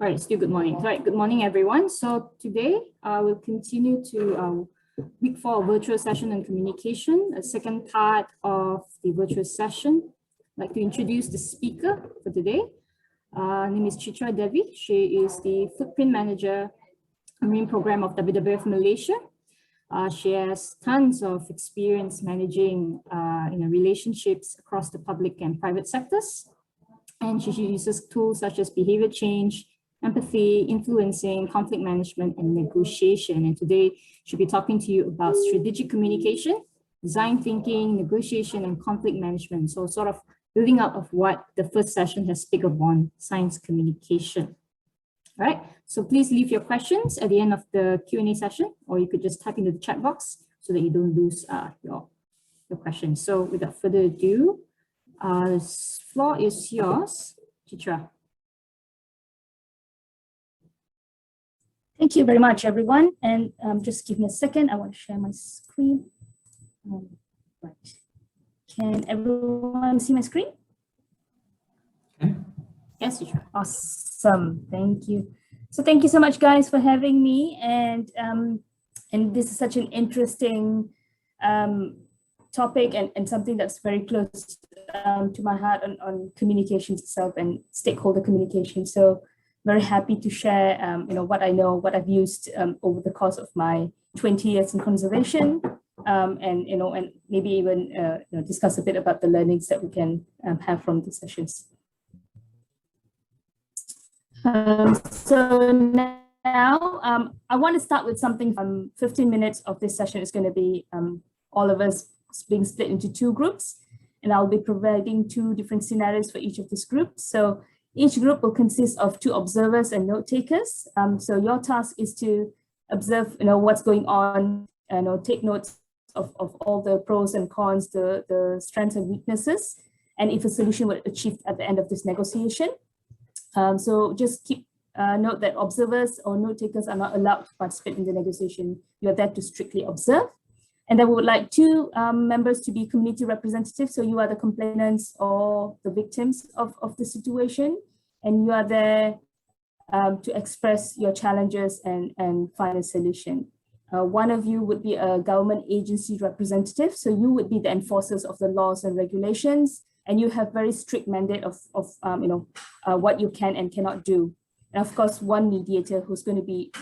All right, still good morning. All right, good morning, everyone. So today we'll continue to week 4 virtual session on communication, a second part of the virtual session. I'd like to introduce the speaker for today. Her name is Chitra Devi. She is the Footprint Manager, Marine Program of WWF-Malaysia. She has tons of experience managing relationships across the public and private sectors. And she uses tools such as behavior change, empathy, influencing, conflict management, and negotiation. And today she'll be talking to you about strategic communication, design thinking, negotiation, and conflict management. So sort of building out of what the first session has picked up on, science communication. All right, so please leave your questions at the end of the Q&A session, or you could just type into the chat box so that you don't lose your questions. So without further ado, the floor is yours, Chitra. Thank you very much, everyone. And just give me a second. I want to share my screen. Right. Can everyone see my screen? Yes, Chitra. Awesome. Thank you. So thank you so much, guys, for having me. And this is such an interesting topic and something that's very close to my heart on communications itself and stakeholder communication. So very happy to share, what I know, what I've used over the course of my 20 years in conservation, and maybe even discuss a bit about the learnings that we can have from these sessions. So now I want to start with something from 15 minutes of this session is going to be all of us being split into 2 groups, and I'll be providing 2 different scenarios for each of these groups. So each group will consist of 2 observers and note takers. So your task is to observe, what's going on, take notes of all the pros and cons, the strengths and weaknesses, and if a solution were achieved at the end of this negotiation. So just keep note that observers or note takers are not allowed to participate in the negotiation. You're there to strictly observe. And then we would like 2 members to be community representatives. So you are the complainants or the victims of the situation. And you are there to express your challenges and find a solution. One of you would be a government agency representative. So you would be the enforcers of the laws and regulations. And you have very strict mandate of what you can and cannot do. And of course, one mediator who's going to be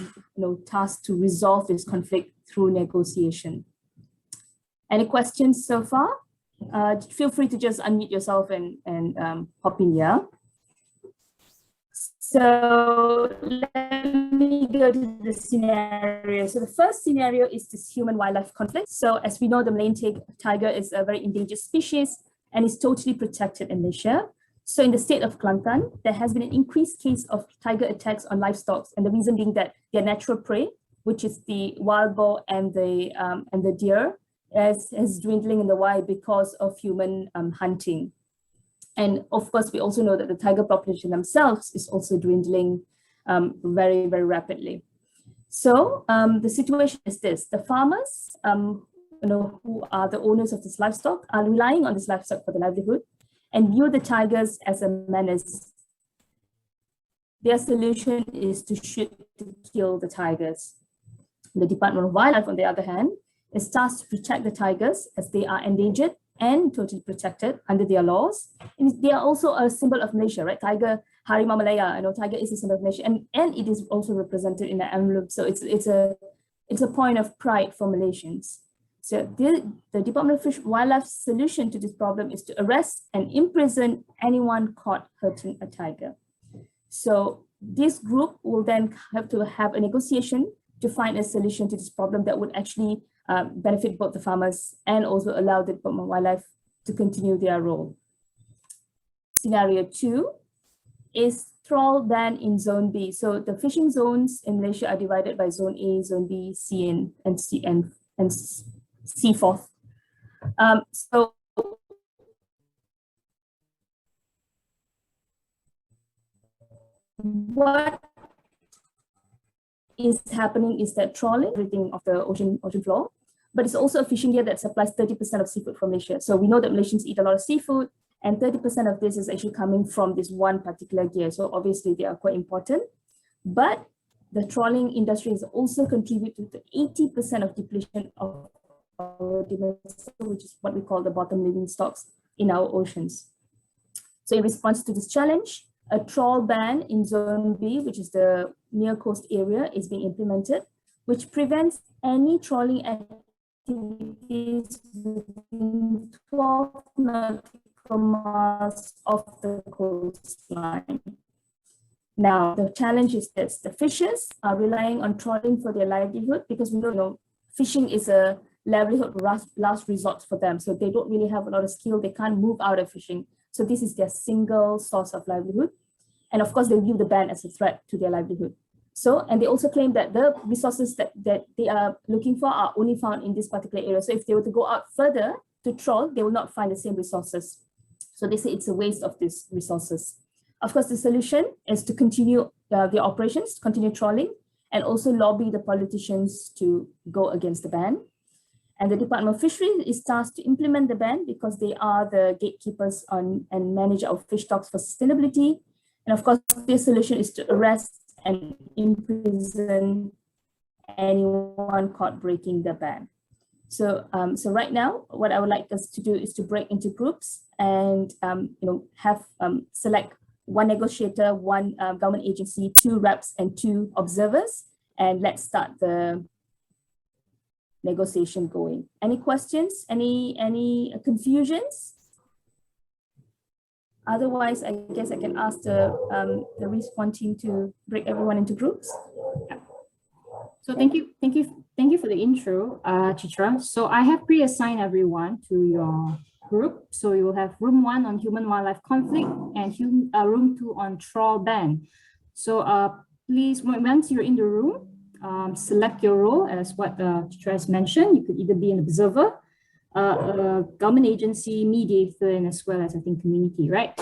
tasked to resolve this conflict through negotiation. Any questions so far? Feel free to just unmute yourself and pop in here. So let me go to the scenario. So the first scenario is this human-wildlife conflict. So as we know, the Malaysian tiger is a very endangered species and is totally protected in Malaysia. So in the state of Kelantan, there has been an increased case of tiger attacks on livestock, and the reason being that their natural prey, which is the wild boar and the deer, is dwindling in the wild because of human hunting. And of course, we also know that the tiger population themselves is also dwindling very, very rapidly. So the situation is this: the farmers, who are the owners of this livestock, are relying on this livestock for their livelihood and view the tigers as a menace. Their solution is to shoot to kill the tigers. The Department of Wildlife, on the other hand, is tasked to protect the tigers as they are endangered and totally protected under their laws. And they are also a symbol of Malaysia, right? Tiger, Harimau Malaya, tiger is a symbol of Malaysia, and it is also represented in the emblem. So it's a point of pride for Malaysians. So the Department of Wildlife's solution to this problem is to arrest and imprison anyone caught hurting a tiger. So this group will then have to have a negotiation to find a solution to this problem that would actually benefit both the farmers and also allow the Department of Wildlife to continue their role. Scenario 2 is trawl ban in Zone B. So the fishing zones in Malaysia are divided by Zone A, Zone B, C, and C forth. So what is happening is that trawling everything of the ocean floor, but it's also a fishing gear that supplies 30% of seafood from Malaysia. So we know that Malaysians eat a lot of seafood, and 30% of this is actually coming from this one particular gear. So obviously they are quite important. But the trawling industry has also contributed to 80% of depletion of our demersal, which is what we call the bottom living stocks in our oceans. So in response to this challenge, a trawl ban in Zone B, which is the near coast area, is being implemented, which prevents any trawling activities within 12 nautical miles of the coastline. Now, the challenge is this: the fishers are relying on trawling for their livelihood, because we know fishing is a livelihood last resort for them. So they don't really have a lot of skill. They can't move out of fishing. So this is their single source of livelihood. And of course, they view the ban as a threat to their livelihood. So, and they also claim that the resources that they are looking for are only found in this particular area. So if they were to go out further to trawl, they will not find the same resources. So they say it's a waste of these resources. Of course, the solution is to continue the operations, continue trawling, and also lobby the politicians to go against the ban. And the Department of Fisheries is tasked to implement the ban, because they are the gatekeepers on and manage our fish stocks for sustainability. And of course, their solution is to arrest and imprison anyone caught breaking the ban. So, so right now, what I would like us to do is to break into groups and have select one negotiator, one government agency, 2 reps, and 2 observers, and let's start the negotiation going. Any questions? Any confusions? Otherwise, I guess I can ask the Reef Spawn team to break everyone into groups. So thank you for the intro, Chitra. So I have pre-assigned everyone to your group. So you will have room 1 on human-wildlife conflict and room 2 on trawl ban. So please, once you're in the room, select your role as what Chitra has mentioned. You could either be an observer, a government agency, mediator, and as well as, I think, community, right?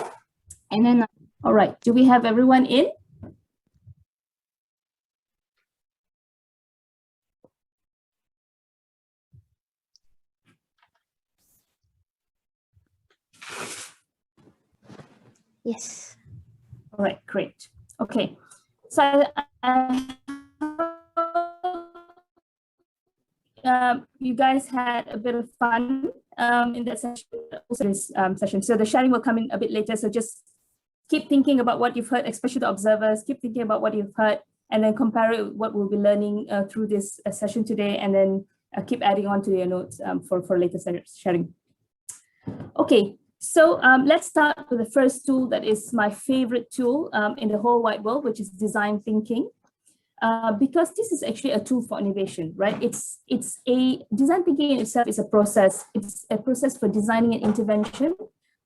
And then, all right, do we have everyone in? Yes. All right, great. Okay, so you guys had a bit of fun in that session, also this session. So the sharing will come in a bit later. So just keep thinking about what you've heard, especially the observers. Keep thinking about what you've heard, and then compare it with what we'll be learning through this session today, and then keep adding on to your notes for later sharing. Okay, so let's start with the first tool that is my favorite tool in the whole wide world, which is design thinking. Because this is actually a tool for innovation, right? It's a design thinking in itself is a process. It's a process for designing an intervention,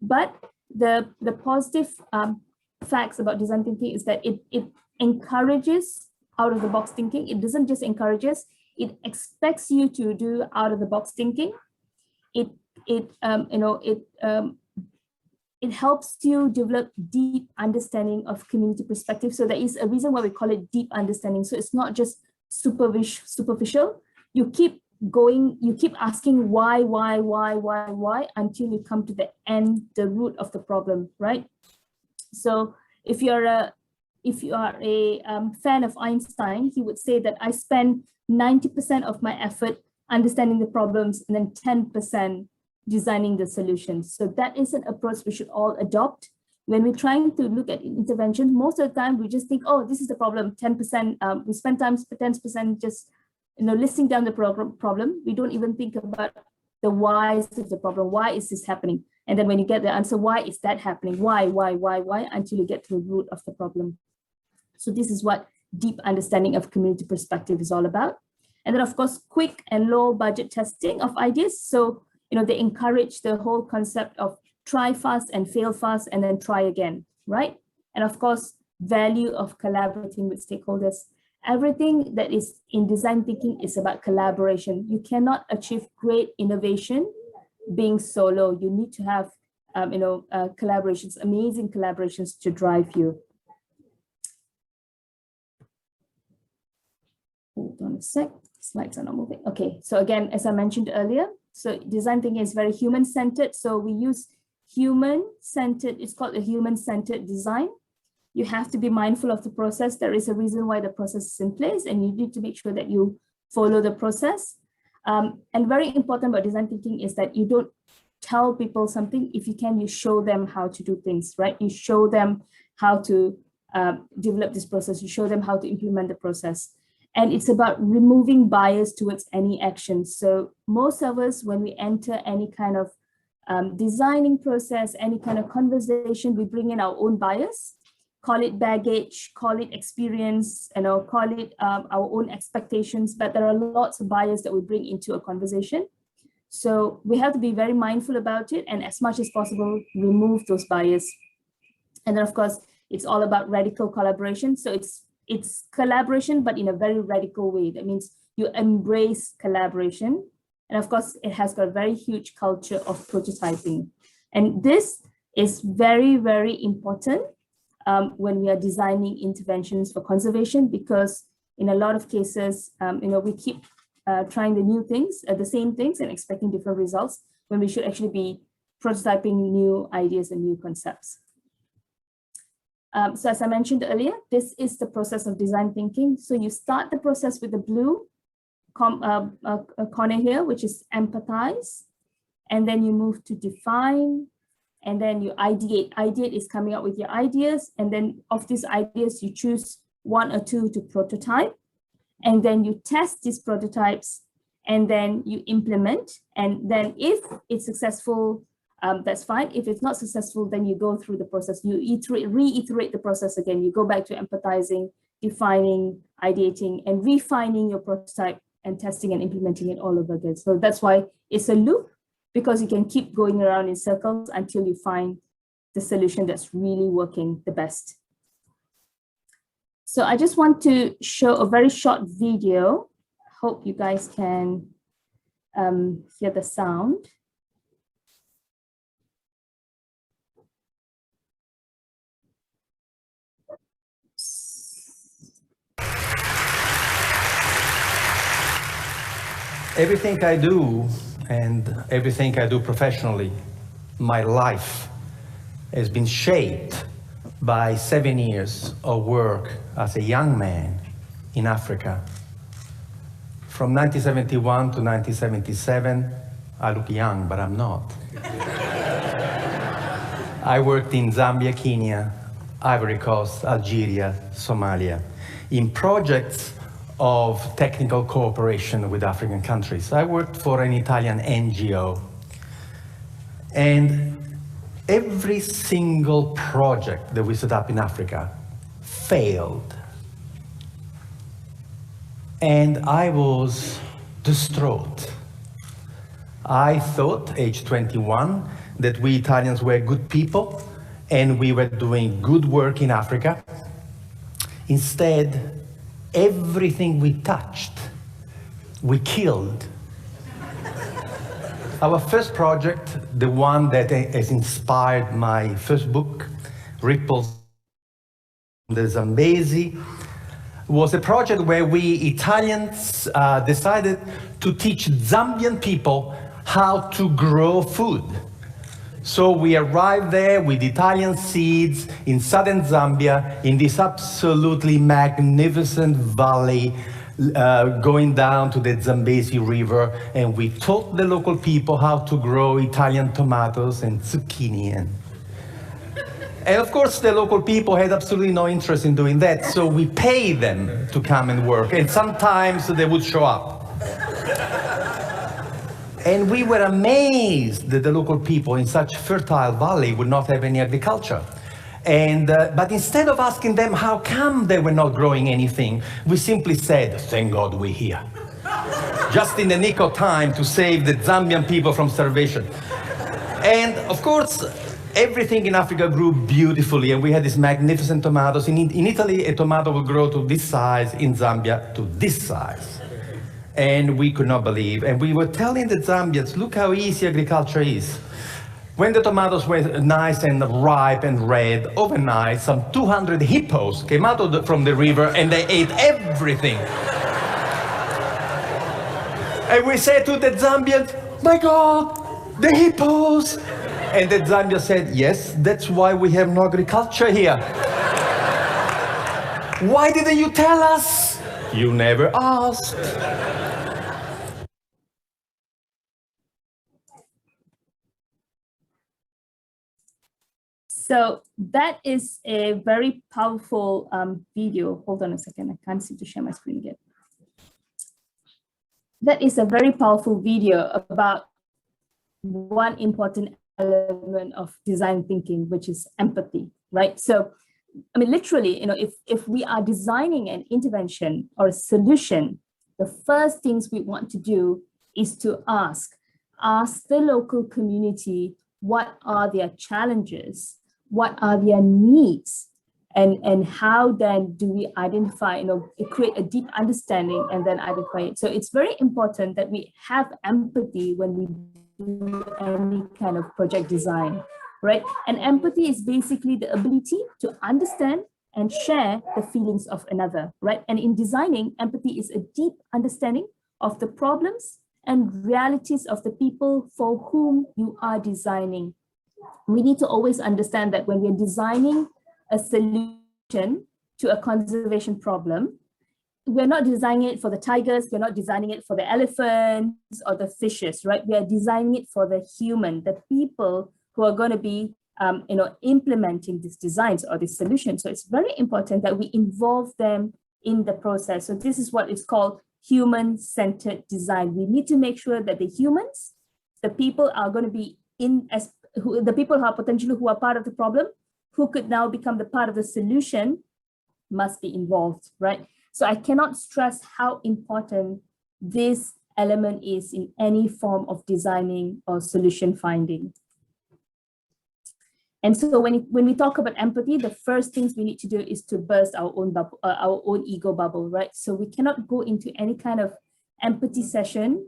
but the positive facts about design thinking is that it encourages out of the box thinking. It doesn't just encourages, it expects you to do out of the box thinking. It helps you develop deep understanding of community perspective. So there is a reason why we call it deep understanding. So it's not just superficial. You keep going, you keep asking why until you come to the end, the root of the problem, right? So if you are a fan of Einstein, he would say that I spend 90% of my effort understanding the problems and then 10% designing the solutions. So that is an approach we should all adopt. When we're trying to look at interventions, most of the time we just think, oh, this is the problem, 10%. We spend time 10% just listing down the problem. We don't even think about the whys of the problem. Why is this happening? And then when you get the answer, why is that happening? Why, until you get to the root of the problem. So this is what deep understanding of community perspective is all about. And then of course, quick and low budget testing of ideas. So they encourage the whole concept of try fast and fail fast and then try again, right? And of course, value of collaborating with stakeholders. Everything that is in design thinking is about collaboration. You cannot achieve great innovation being solo. You need to have, collaborations, amazing collaborations to drive you. Hold on a sec, slides are not moving. Okay, so again, as I mentioned earlier, so design thinking is very human-centered. So we use human-centered, it's called a human-centered design. you have to be mindful of the process. There is a reason why the process is in place, and you need to make sure that you follow the process. And very important about design thinking is that you don't tell people something. If you can, you show them how to do things, right? You show them how to develop this process. You show them how to implement the process. And it's about removing bias towards any action. So most of us, when we enter any kind of designing process, any kind of conversation, we bring in our own bias, call it baggage, call it experience, call it our own expectations, but there are lots of bias that we bring into a conversation. So we have to be very mindful about it, and as much as possible, remove those bias. And then of course, it's all about radical collaboration. So it's collaboration, but in a very radical way. That means you embrace collaboration. And of course, it has got a very huge culture of prototyping. And this is very, very important when we are designing interventions for conservation, because in a lot of cases, we keep trying the new things, the same things, and expecting different results, when we should actually be prototyping new ideas and new concepts. So as I mentioned earlier, this is the process of design thinking. So you start the process with the blue corner here, which is empathize, and then you move to define, and then you ideate. Ideate is coming up with your ideas, and then of these ideas, you choose one or two to prototype, and then you test these prototypes, and then you implement, and then if it's successful, that's fine. If it's not successful, then you go through the process. You reiterate the process again. You go back to empathizing, defining, ideating, and refining your prototype and testing and implementing it all over again. So that's why it's a loop, because you can keep going around in circles until you find the solution that's really working the best. So I just want to show a very short video. Hope you guys can hear the sound. Everything I do, and everything I do professionally, my life has been shaped by 7 years of work as a young man in Africa. From 1971 to 1977, I look young, but I'm not. I worked in Zambia, Kenya, Ivory Coast, Algeria, Somalia, in projects of technical cooperation with African countries. I worked for an Italian NGO, and every single project that we set up in Africa failed. And I was distraught. I thought, age 21, that we Italians were good people and we were doing good work in Africa. Instead, everything we touched, we killed. Our first project, the one that has inspired my first book, Ripples the Zambezi, was a project where we Italians decided to teach Zambian people how to grow food. So we arrived there with Italian seeds in southern Zambia, in this absolutely magnificent valley, going down to the Zambezi River, and we taught the local people how to grow Italian tomatoes and zucchini. And of course, the local people had absolutely no interest in doing that, so we paid them to come and work, and sometimes they would show up. And we were amazed that the local people in such fertile valley would not have any agriculture. But instead of asking them how come they were not growing anything, we simply said, thank God we're here. Just in the nick of time to save the Zambian people from starvation. And of course, everything in Africa grew beautifully, and we had these magnificent tomatoes. In Italy, a tomato will grow to this size, in Zambia to this size. And we could not believe. And we were telling the Zambians, look how easy agriculture is. When the tomatoes were nice and ripe and red, overnight, some 200 hippos came out from the river and they ate everything. And we said to the Zambians, my God, the hippos! And the Zambians said, yes, that's why we have no agriculture here. Why didn't you tell us? You never asked. So that is a very powerful video. Hold on a second, I can't seem to share my screen again. That is a very powerful video about one important element of design thinking, which is empathy, right? So, I mean, literally, if we are designing an intervention or a solution, the first things we want to do is to ask the local community, what are their challenges? What are their needs? And how then do we identify, create a deep understanding and then identify it. So it's very important that we have empathy when we do any kind of project design, right? And empathy is basically the ability to understand and share the feelings of another, right? And in designing, empathy is a deep understanding of the problems and realities of the people for whom you are designing. We need to always understand that when we're designing a solution to a conservation problem, we're not designing it for the tigers, we're not designing it for the elephants or the fishes, right? We are designing it for the human, the people who are going to be, implementing these designs or these solutions. So it's very important that we involve them in the process. So this is what is called human-centered design. We need to make sure that the humans, the people are going to be the people who are potentially who are part of the problem, who could now become the part of the solution, must be involved, right? So I cannot stress how important this element is in any form of designing or solution finding. And so when we talk about empathy, the first things we need to do is to burst our own bubble, our own ego bubble, right? So we cannot go into any kind of empathy session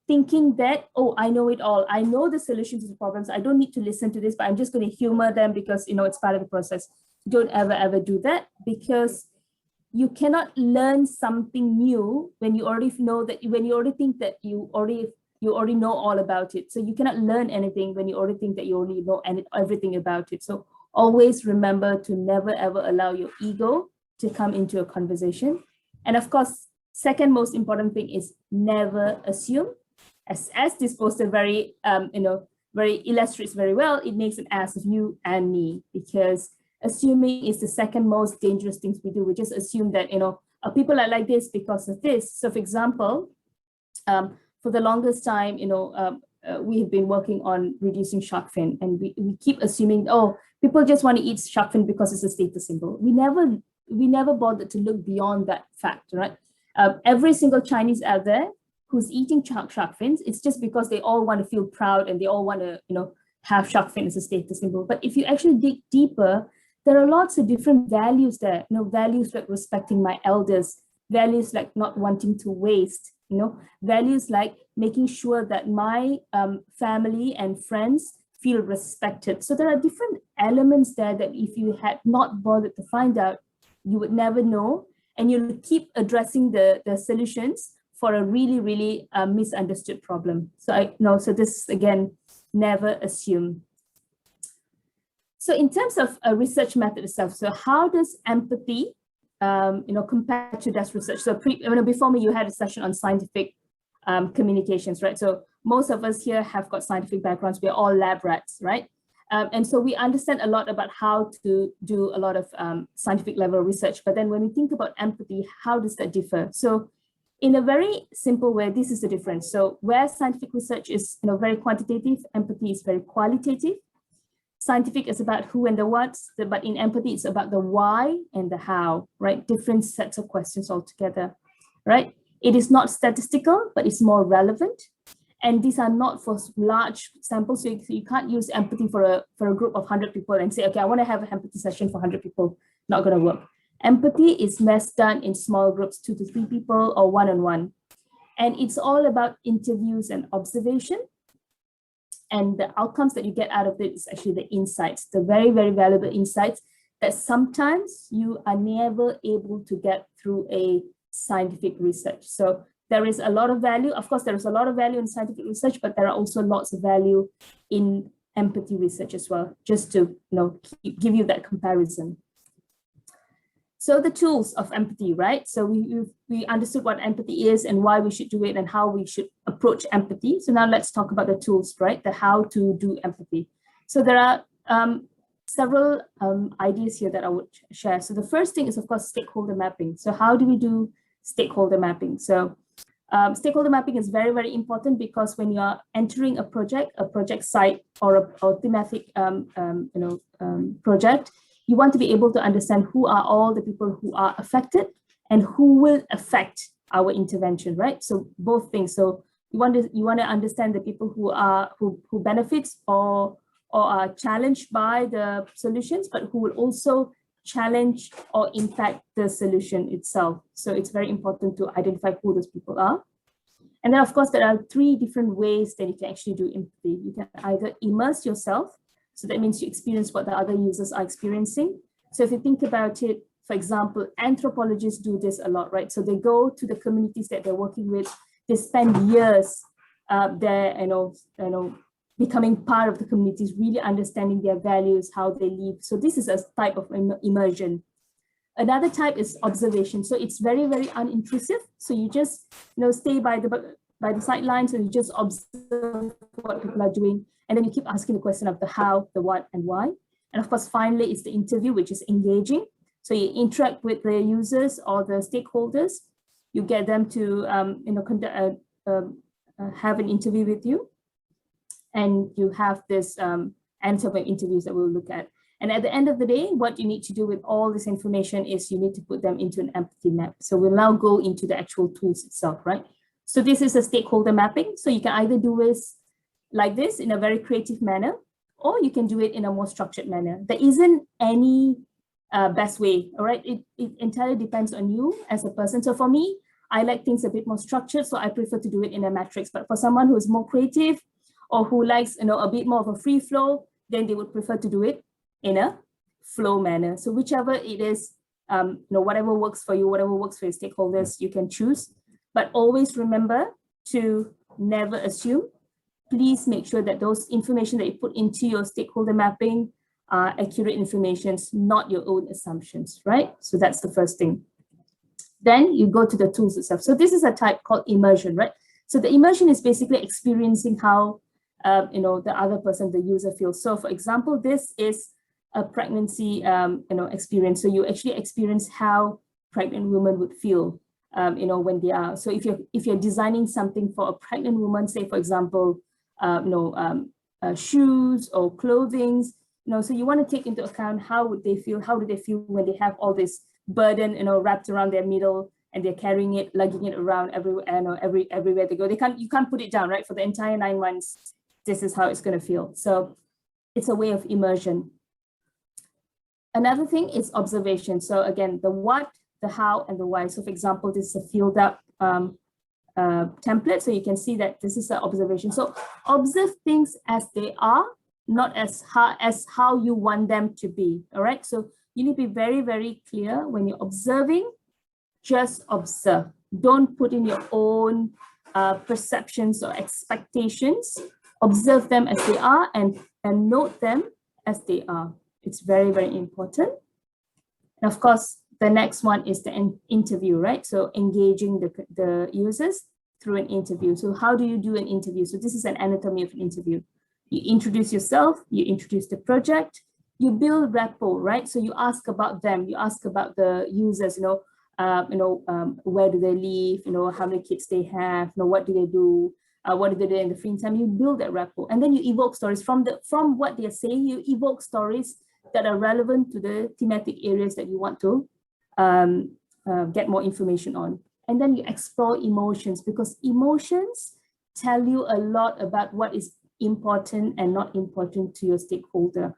thinking that, oh, I know it all. I know the solutions to the problems. I don't need to listen to this, but I'm just going to humor them because, it's part of the process. Don't ever do that, because you cannot learn something new when you already know that, when you already think that you already know all about it. So you cannot learn anything when you already think that you already know everything about it. So always remember to never ever allow your ego to come into a conversation. And of course, second most important thing is never assume. As this poster very illustrates very well, it makes an ass of you and me, because assuming is the second most dangerous things we do. We just assume that, people are like this because of this. So for example, for the longest time, we have been working on reducing shark fin, and we keep assuming, oh, people just want to eat shark fin because it's a status symbol. We never bothered to look beyond that fact, right? Every single Chinese out there who's eating shark fins, it's just because they all want to feel proud and they all want to, have shark fin as a status symbol. But if you actually dig deeper, there are lots of different values there, values like respecting my elders, values like not wanting to waste, values like making sure that my family and friends feel respected. So there are different elements there that if you had not bothered to find out, you would never know. And you'll keep addressing the solutions for a really, really misunderstood problem. So this, again, never assume. So in terms of a research method itself, so how does empathy, compare to desk research? So before me, you had a session on scientific communications, right? So most of us here have got scientific backgrounds. We're all lab rats, right? And so we understand a lot about how to do a lot of scientific level research. But then when we think about empathy, how does that differ? So in a very simple way, this is the difference. So where scientific research is very quantitative, empathy is very qualitative. Scientific is about who and the what, but in empathy, it's about the why and the how, right? Different sets of questions altogether, right? It is not statistical, but it's more relevant. And these are not for large samples. So you can't use empathy for a group of 100 people and say, okay, I want to have an empathy session for 100 people. Not going to work. Empathy is best done in small groups, 2 to 3 people or one-on-one. And it's all about interviews and observation. And the outcomes that you get out of it is actually the insights, the very, very valuable insights that sometimes you are never able to get through a scientific research. So there is a lot of value. Of course, there is a lot of value in scientific research, but there are also lots of value in empathy research as well, just to give you that comparison. So the tools of empathy, right? So we understood what empathy is and why we should do it and how we should approach empathy. So now let's talk about the tools, right? The how to do empathy. So there are several ideas here that I would share. So the first thing is, of course, stakeholder mapping. So how do we do stakeholder mapping? So stakeholder mapping is very, very important because when you are entering a project site or a thematic project, you want to be able to understand who are all the people who are affected and who will affect our intervention, right? So both things. So you want to understand the people who benefits or are challenged by the solutions, but who will also challenge or impact the solution itself. So it's very important to identify who those people are. And then, of course, there are 3 different ways that you can actually do empathy. You can either immerse yourself. So that means you experience what the other users are experiencing. So if you think about it, for example, anthropologists do this a lot, right? So they go to the communities that they're working with. They spend years there, becoming part of the communities, really understanding their values, how they live. So this is a type of immersion. Another type is observation. So it's very, very unintrusive. So you just stay by the sidelines and you just observe what people are doing. And then you keep asking the question of the how, the what, and why. And of course, finally, it's the interview, which is engaging. So you interact with the users or the stakeholders. You get them to have an interview with you. And you have this answer interviews that we'll look at. And at the end of the day, what you need to do with all this information is you need to put them into an empathy map. So we'll now go into the actual tools itself, right? So this is a stakeholder mapping. So you can either do this like this in a very creative manner, or you can do it in a more structured manner. There isn't any best way, all right? It entirely depends on you as a person. So for me, I like things a bit more structured, so I prefer to do it in a matrix. But for someone who is more creative or who likes a bit more of a free flow, then they would prefer to do it in a flow manner. So whichever it is, whatever works for you, whatever works for your stakeholders, you can choose. But always remember to never assume. Please make sure that those information that you put into your stakeholder mapping are accurate informations, not your own assumptions, right? So that's the first thing. Then you go to the tools itself. So this is a type called immersion, right? So the immersion is basically experiencing how the other person, the user feels. So for example, this is a pregnancy experience. So you actually experience how pregnant women would feel when they are. So if you're designing something for a pregnant woman, say for example, shoes or clothing, so you want to take into account how would they feel, how do they feel when they have all this burden, wrapped around their middle and they're carrying it, lugging it around everywhere, everywhere they go. You can't put it down, right? For the entire 9 months, this is how it's going to feel. So it's a way of immersion. Another thing is observation. So again, the what, the how, and the why. So for example, this is a filled up template. So you can see that this is an observation. So observe things as they are, not as how you want them to be. All right. So you need to be very, very clear when you're observing, just observe. Don't put in your own perceptions or expectations. Observe them as they are and note them as they are. It's very, very important. And of course, the next one is the interview, right? So engaging the users through an interview. So how do you do an interview? So this is an anatomy of an interview. You introduce yourself, you introduce the project, you build rapport, right? So you ask about them, you ask about the users, where do they live, how many kids they have, what do they do, what do they do in the free time. You build that rapport, and then you evoke stories from what they are saying. You evoke stories that are relevant to the thematic areas that you want to get more information on. And then you explore emotions, because emotions tell you a lot about what is important and not important to your stakeholder.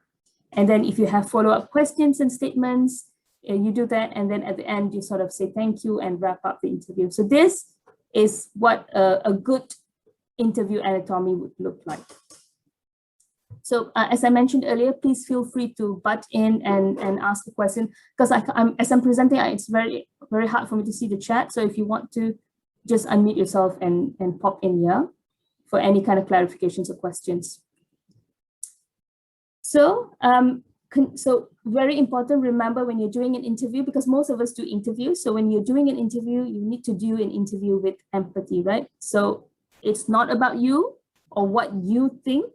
And then if you have follow-up questions and statements, you do that. And then at the end, you sort of say thank you and wrap up the interview. So this is what a good interview anatomy would look like. So as I mentioned earlier, please feel free to butt in and ask a question, because as I'm presenting, it's very, very hard for me to see the chat. So if you want to just unmute yourself and pop in here for any kind of clarifications or questions. So so very important, remember when you're doing an interview, because most of us do interviews. So when you're doing an interview, you need to do an interview with empathy, right? So it's not about you or what you think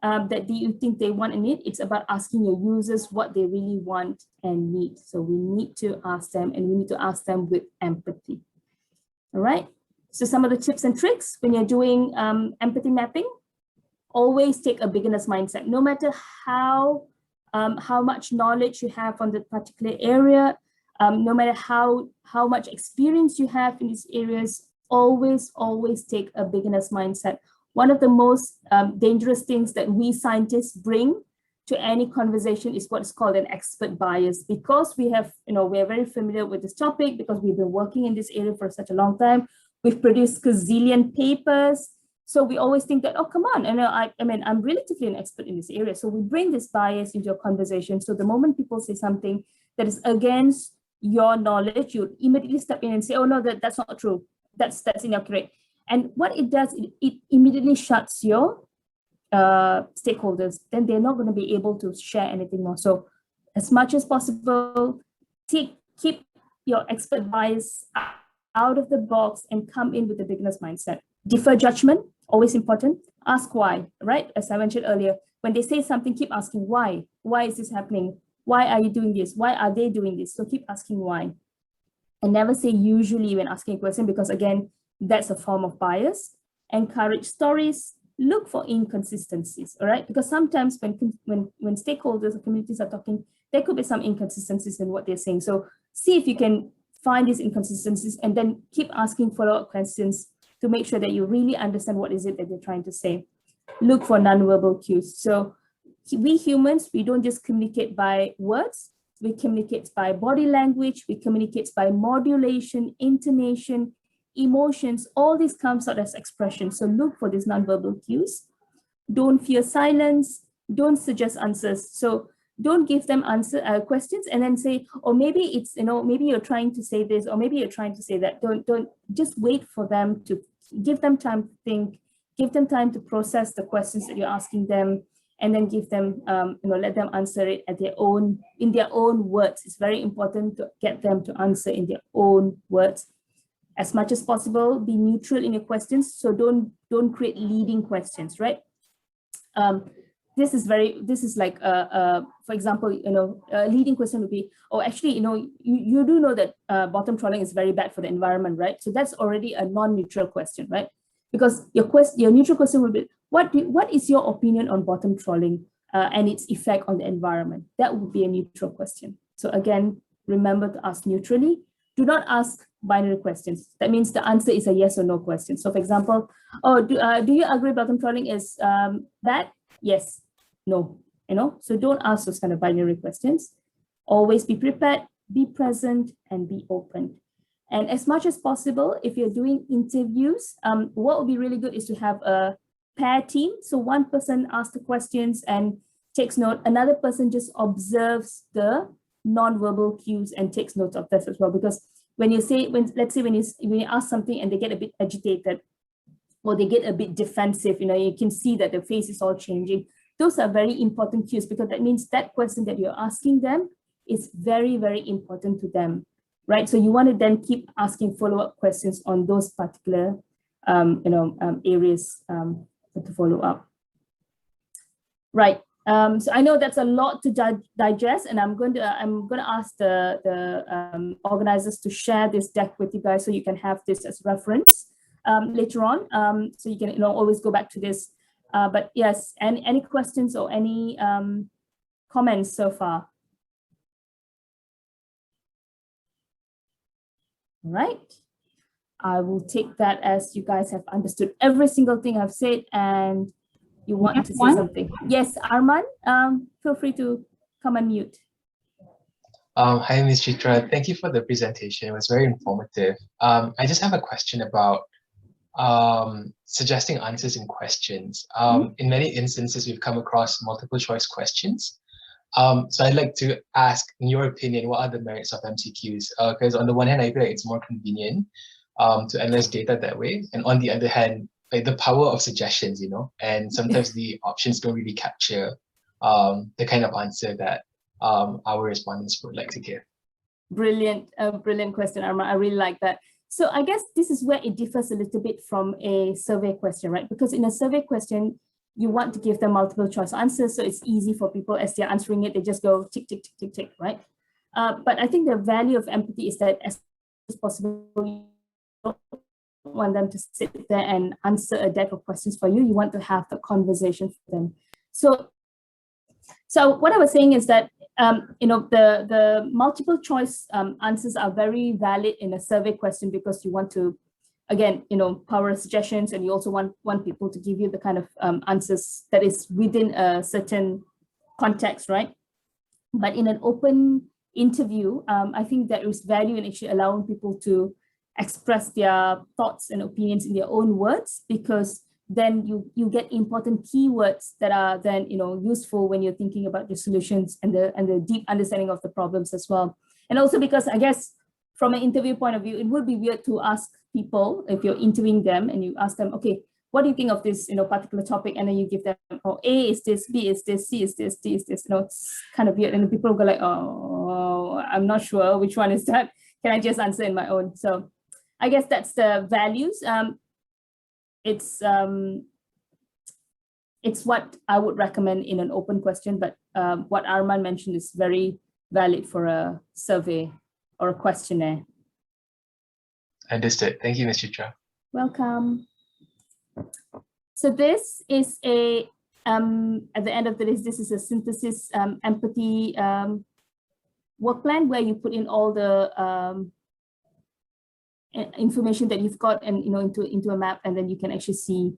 that you think they want and need. It's about asking your users what they really want and need. So we need to ask them, and we need to ask them with empathy. All right. So some of the tips and tricks when you're doing empathy mapping: always take a beginner's mindset. No matter how much knowledge you have on the particular area, no matter how much experience you have in these areas, always take a beginner's mindset. One of the most dangerous things that we scientists bring to any conversation is what's called an expert bias. Because we have, we're very familiar with this topic, because we've been working in this area for such a long time. We've produced gazillion papers. So we always think that, oh, come on, I mean, I'm relatively an expert in this area. So we bring this bias into a conversation. So the moment people say something that is against your knowledge, you immediately step in and say, oh, no, that's not true. That's inaccurate. And what it does, it immediately shuts your stakeholders. Then they're not going to be able to share anything more. So as much as possible, keep your expert bias out of the box and come in with a beginner's mindset. Defer judgment, always important. Ask why, right? As I mentioned earlier, when they say something, keep asking why. Why is this happening? Why are you doing this? Why are they doing this? So keep asking why. And never say usually when asking a question, because again, that's a form of bias. Encourage stories. Look for inconsistencies, all right? Because sometimes when stakeholders or communities are talking, there could be some inconsistencies in what they're saying. So see if you can find these inconsistencies, and then keep asking follow-up questions to make sure that you really understand what is it that they're trying to say. Look for nonverbal cues. So we humans, we don't just communicate by words, we communicate by body language, we communicate by modulation, intonation, emotions. All these comes out as expressions. So look for these nonverbal cues. Don't fear silence. Don't suggest answers. So don't give them questions and then say, or maybe it's, maybe you're trying to say this, or maybe you're trying to say that. Don't just wait for them to give them time to think, give them time to process the questions that you're asking them, and then give them, let them answer it in their own words. It's very important to get them to answer in their own words. As much as possible, be neutral in your questions. So don't create leading questions, right? This is like, for example, a leading question would be, oh, actually, you do know that bottom trawling is very bad for the environment, right? So that's already a non-neutral question, right? Because your neutral question would be, what is your opinion on bottom trawling and its effect on the environment? That would be a neutral question. So again, remember to ask neutrally. Do not ask binary questions. That means the answer is a yes or no question. So for example, do you agree bottom trawling is bad? Yes, no, so don't ask those kind of binary questions. Always be prepared, be present, and be open. And as much as possible, if you're doing interviews, what would be really good is to have a pair team. So one person asks the questions and takes note, another person just observes the non-verbal cues and takes notes of this as well. Because let's say when you ask something and they get a bit agitated or they get a bit defensive, you can see that the face is all changing. Those are very important cues, because that means that question that you're asking them is very, very important to them, right? So you want to then keep asking follow-up questions on those particular areas to follow up. Right. So I know that's a lot to digest, and I'm going to ask the organizers to share this deck with you guys so you can have this as reference later on. So you can always go back to this. But yes, any questions or any comments so far? All right. I will take that as you guys have understood every single thing I've said, and you want to say something. Yes, Arman, feel free to come and mute. Hi, Ms. Chitra. Thank you for the presentation. It was very informative. I just have a question about suggesting answers in questions. In many instances, we've come across multiple choice questions. So I'd like to ask, in your opinion, what are the merits of MCQs? Because on the one hand, I feel like it's more convenient to analyze data that way. And on the other hand, like the power of suggestions, and sometimes the options don't really capture the kind of answer that our respondents would like to give. Brilliant, brilliant question, Arman. I really like that. So I guess this is where it differs a little bit from a survey question, right? Because in a survey question, you want to give them multiple choice answers, so it's easy for people as they're answering it, they just go tick, tick, tick, tick, tick, right? But I think the value of empathy is that as possible, you don't want them to sit there and answer a deck of questions for you. You want to have the conversation for them. So what I was saying is that the multiple choice answers are very valid in a survey question because you want to, again, power suggestions, and you also want people to give you the kind of answers that is within a certain context, right? But in an open interview, I think there is value in actually allowing people to express their thoughts and opinions in their own words, because then you get important keywords that are then useful when you're thinking about the solutions and the deep understanding of the problems as well. And also because I guess from an interview point of view, it would be weird to ask people, if you're interviewing them and you ask them, okay, what do you think of this particular topic, and then you give them, oh, A is this, B is this, C is this, D is this. It's kind of weird, and people go like, oh, I'm not sure which one is that. Can I just answer in my own? So I guess that's the values. It's what I would recommend in an open question, but what Arman mentioned is very valid for a survey or a questionnaire. Understood. Thank you, Ms. Chitra. Welcome. So this is a, at the end of the list, this is a synthesis empathy work plan where you put in all the information that you've got and into a map, and then you can actually see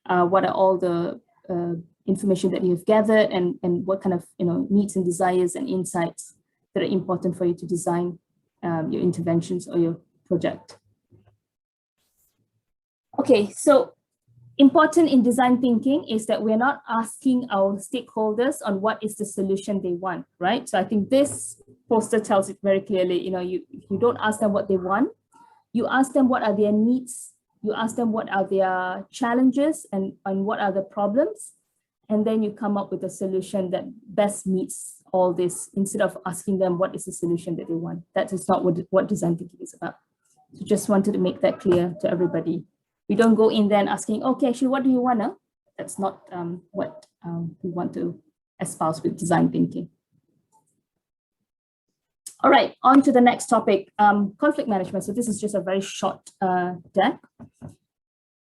what are all the information that you've gathered and what kind of needs and desires and insights that are important for you to design your interventions or your project. Okay, so important in design thinking is that we're not asking our stakeholders on what is the solution they want, right? So I think this poster tells it very clearly. You don't ask them what they want. You ask them what are their needs. You ask them what are their challenges and what are the problems. And then you come up with a solution that best meets all this, instead of asking them what is the solution that they want. That is not what design thinking is about. So just wanted to make that clear to everybody. We don't go in there and asking, okay, actually, what do you want to? That's not what we want to espouse with design thinking. All right, on to the next topic, conflict management. So this is just a very short deck.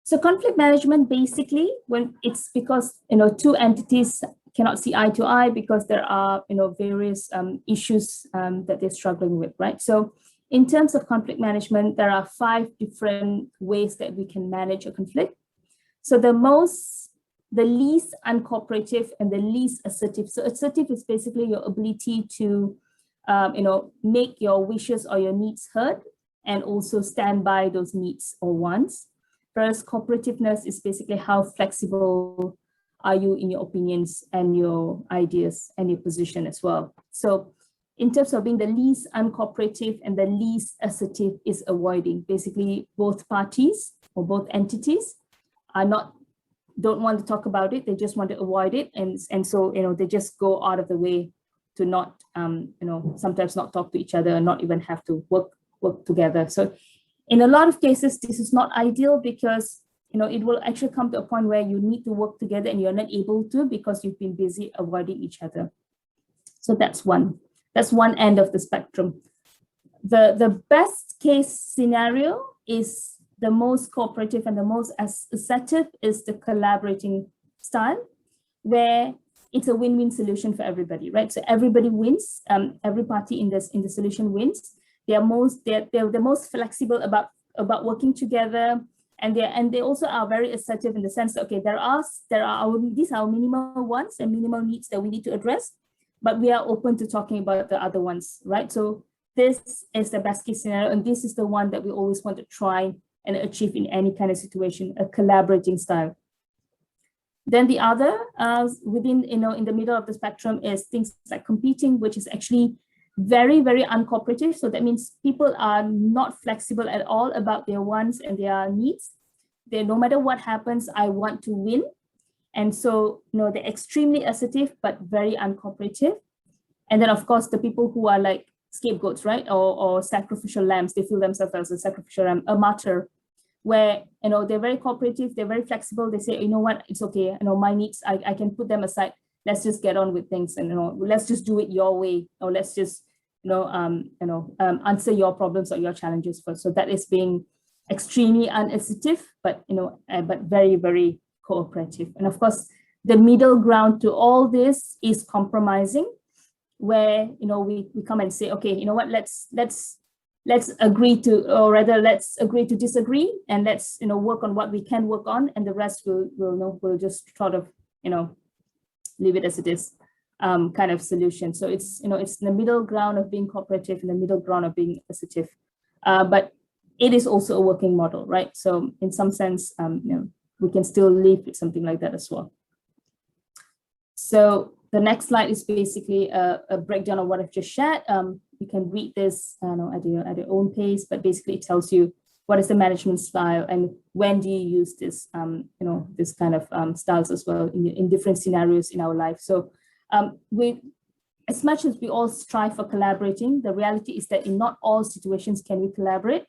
So conflict management, basically, when it's because two entities cannot see eye to eye because there are various issues that they're struggling with, right? So in terms of conflict management, there are 5 different ways that we can manage a conflict. So the least uncooperative and the least assertive. So assertive is basically your ability to make your wishes or your needs heard and also stand by those needs or wants. Whereas cooperativeness is basically how flexible are you in your opinions and your ideas and your position as well. So in terms of being the least uncooperative and the least assertive is avoiding. Basically, both parties or both entities don't want to talk about it. They just want to avoid it, and so they just go out of the way to not sometimes not talk to each other and not even have to work together. So in a lot of cases, this is not ideal because it will actually come to a point where you need to work together and you're not able to because you've been busy avoiding each other. So that's one end of the spectrum. The best case scenario is the most cooperative and the most assertive is the collaborating style, where it's a win-win solution for everybody, right? So everybody wins. Every party in the solution wins. They're the most flexible about working together, and they also are very assertive in the sense that, okay, these are our minimal wants and minimal needs that we need to address, but we are open to talking about the other ones, right? So this is the best case scenario, and this is the one that we always want to try and achieve in any kind of situation, a collaborating style. Then the other within, in the middle of the spectrum is things like competing, which is actually very, very uncooperative. So that means people are not flexible at all about their wants and their needs. No matter what happens, I want to win. And so, they're extremely assertive, but very uncooperative. And then, of course, the people who are like scapegoats, right? Or sacrificial lambs, they feel themselves as a sacrificial lamb, a martyr, where, they're very cooperative, they're very flexible. They say, you know what, it's okay. My needs, I can put them aside. Let's just get on with things, and, let's just do it your way, or let's just, answer your problems or your challenges first. So that is being extremely unassertive, but, but very, very cooperative. And of course, the middle ground to all this is compromising, where, we come and say, okay, you know what, let's agree to, or rather, let's agree to disagree, and let's, work on what we can work on, and the rest we'll just sort of, leave it as it is, kind of solution. So it's, it's the middle ground of being cooperative and the middle ground of being assertive. But it is also a working model, right? So in some sense, we can still live with something like that as well. So the next slide is basically a breakdown of what I've just shared. You can read this at your own pace, but basically it tells you what is the management style and when do you use this, this kind of styles as well in different scenarios in our life. So as much as we all strive for collaborating, the reality is that in not all situations can we collaborate.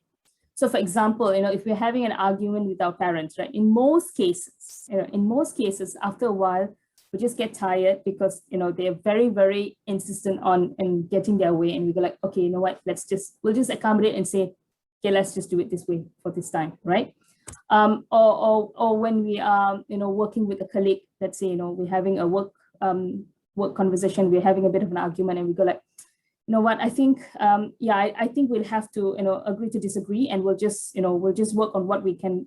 So for example, if we're having an argument with our parents, right? In most cases, after a while, we just get tired because, they're very, very insistent on getting their way. And we go like, okay, you know what, we'll just accommodate and say, okay, let's just do it this way for this time, right? Or when we are, working with a colleague, let's say, we're having a work conversation, we're having a bit of an argument, and we go like, you know what, I think, I think we'll have to, agree to disagree, and we'll just work on what we can,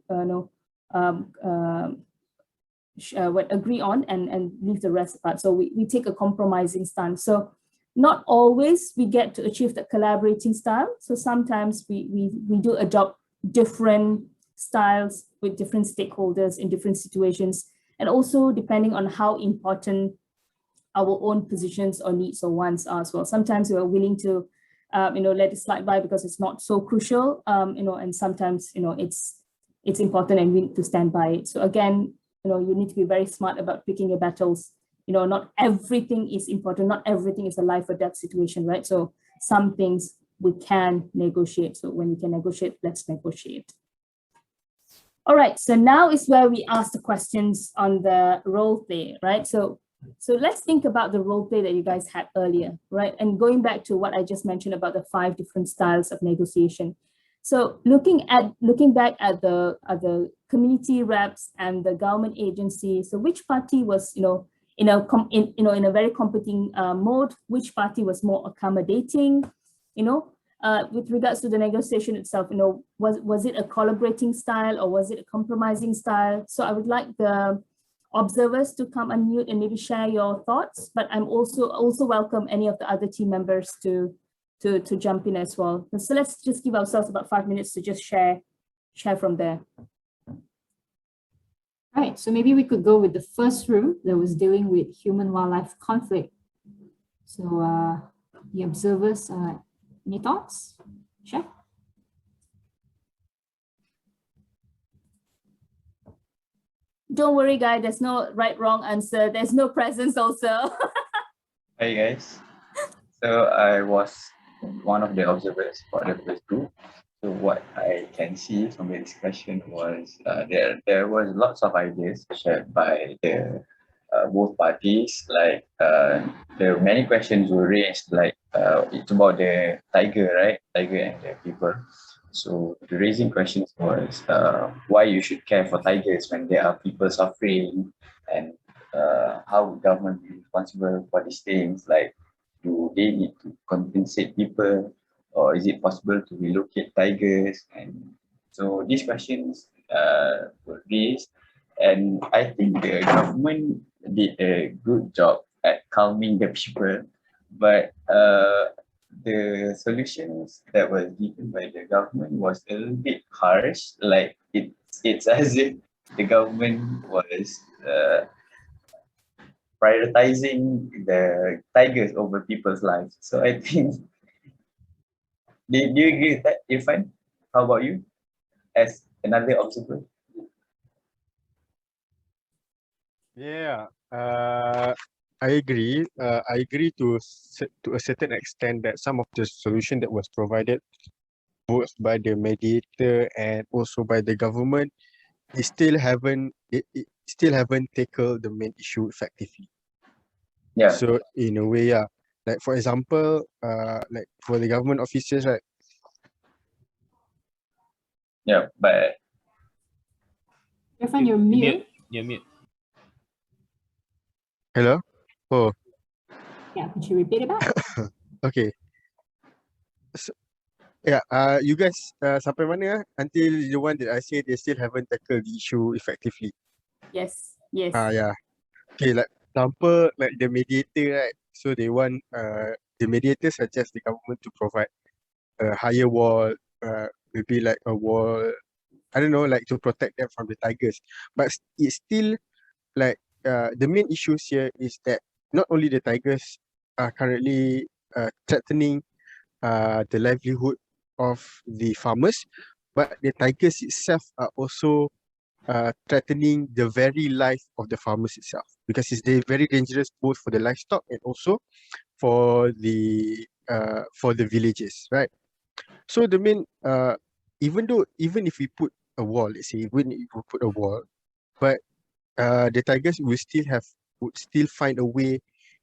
agree on, and leave the rest apart. So we take a compromising stance. So not always we get to achieve the collaborating style. So sometimes we do adopt different styles with different stakeholders in different situations, and also depending on how important our own positions or needs or wants are as well. Sometimes we're willing to, let it slide by because it's not so crucial, and sometimes, it's important and we need to stand by it. So again, you need to be very smart about picking your battles. Not everything is important. Not everything is a life or death situation, right? So some things we can negotiate. So when we can negotiate, let's negotiate. All right, so now is where we ask the questions on the role play, right? So let's think about the role play that you guys had earlier, right? And going back to what I just mentioned about the 5 different styles of negotiation. So looking back at the community reps and the government agency, so which party was, in a very competing mode, which party was more accommodating, with regards to the negotiation itself, was it a collaborating style or was it a compromising style? So I would like the observers to come unmute and maybe share your thoughts, but I'm also welcome any of the other team members to jump in as well. So let's just give ourselves about 5 minutes to just share from there. All right, so maybe we could go with the first room that was dealing with human-wildlife conflict. So the observers, any thoughts? Share. Don't worry, guys, there's no right, wrong answer. There's no presence also. Hi, guys. So I was one of the observers for the first group. So what I can see from the discussion was there was lots of ideas shared by the both parties. Like there were many questions were raised. Like it's about the tiger, right? Tiger and the people. So the raising questions was why you should care for tigers when there are people suffering, and how government is responsible for these things. Like, do they need to compensate people, or is it possible to relocate tigers? And so these questions were raised, and I think the government did a good job at calming the people, but the solutions that were given by the government was a little bit harsh. Like it's as if the government was prioritizing the tigers over people's lives. So I think, do you agree with that, Irfan? How about you, as another observer? Yeah, I agree. I agree to a certain extent that some of the solution that was provided both by the mediator and also by the government, it still haven't tackled the main issue effectively. Yeah, So in a way, yeah, like for example, like for the government officers, right? yeah, but Irfan, you're mute. You're mute. Hello. Oh, Yeah, could you repeat it back? okay. So, yeah. You guys, sampai mana? Until the one that I say they still haven't tackled the issue effectively. Yes, yes. Yeah. Okay, like example, like the mediator, right? So they want the mediator suggest the government to provide a higher wall, maybe like a wall, I don't know, like to protect them from the tigers. But it's still like the main issues here is that not only the tigers are currently threatening the livelihood of the farmers, but the tigers itself are also threatening the very life of the farmers itself, because it's very dangerous both for the livestock and also for the villages, right? So the main even if we put a wall, let's say even if we put a wall, but the tigers would still find a way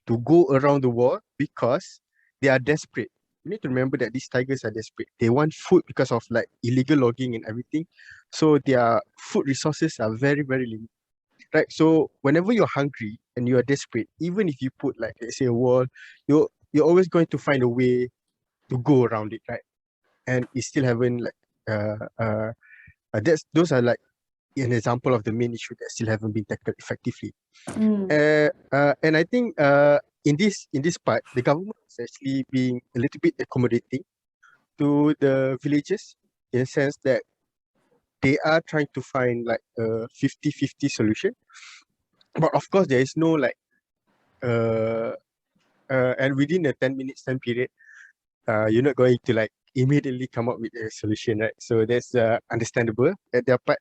to go around the wall because they are desperate. You need to remember that these tigers are desperate. They want food because of like illegal logging and everything. So their food resources are very, very limited. Right. So whenever you're hungry and you are desperate, even if you put like let's say a wall, you're always going to find a way to go around it, right? And it still haven't like those are like an example of the main issue that still haven't been tackled effectively. And I think in this part, the government is actually being a little bit accommodating to the villages in a sense that they are trying to find like a 50-50 solution. But of course, there is no like and within a 10 minutes time period, you're not going to like immediately come up with a solution, right? So that's understandable at their part.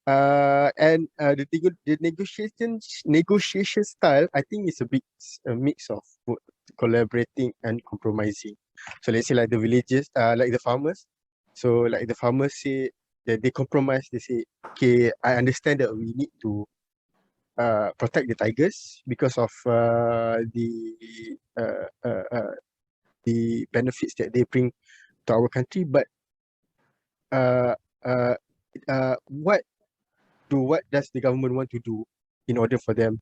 And the negotiation style, I think it's a mix of both collaborating and compromising. So let's say like the villages, like the farmers. So like the farmers say that they compromise. They say, okay, I understand that we need to protect the tigers because of the benefits that they bring to our country. But uh, uh, what does the government want to do in order for them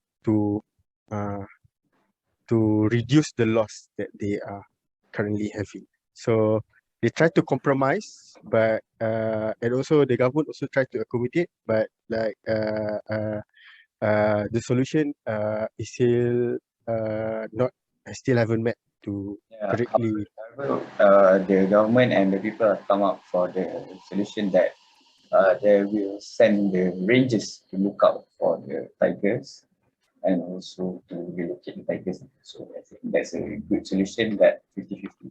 uh, to reduce the loss that they are currently having? So they try to compromise, but and also the government also try to accommodate, but like the solution is still not still haven't met to yeah, correctly. however, the government and the people have come up for the solution that they will send the rangers to look out for the tigers and also to relocate the tigers. So I think that's a good solution, that 50-50.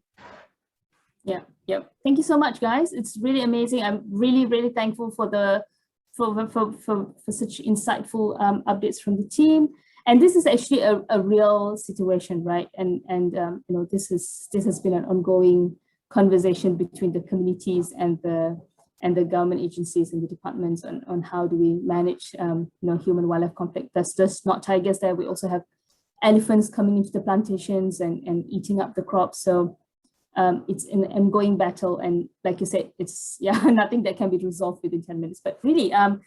Yeah. Thank you so much, guys. It's really amazing. I'm really, really thankful for such insightful updates from the team. And this is actually a real situation, right? And you know, this has been an ongoing conversation between the communities and the government agencies and the departments on how do we manage you know, human wildlife conflict. There's just not tigers there. We also have elephants coming into the plantations and eating up the crops. So it's an ongoing battle, and like you said, it's nothing that can be resolved within 10 minutes. But really, I'm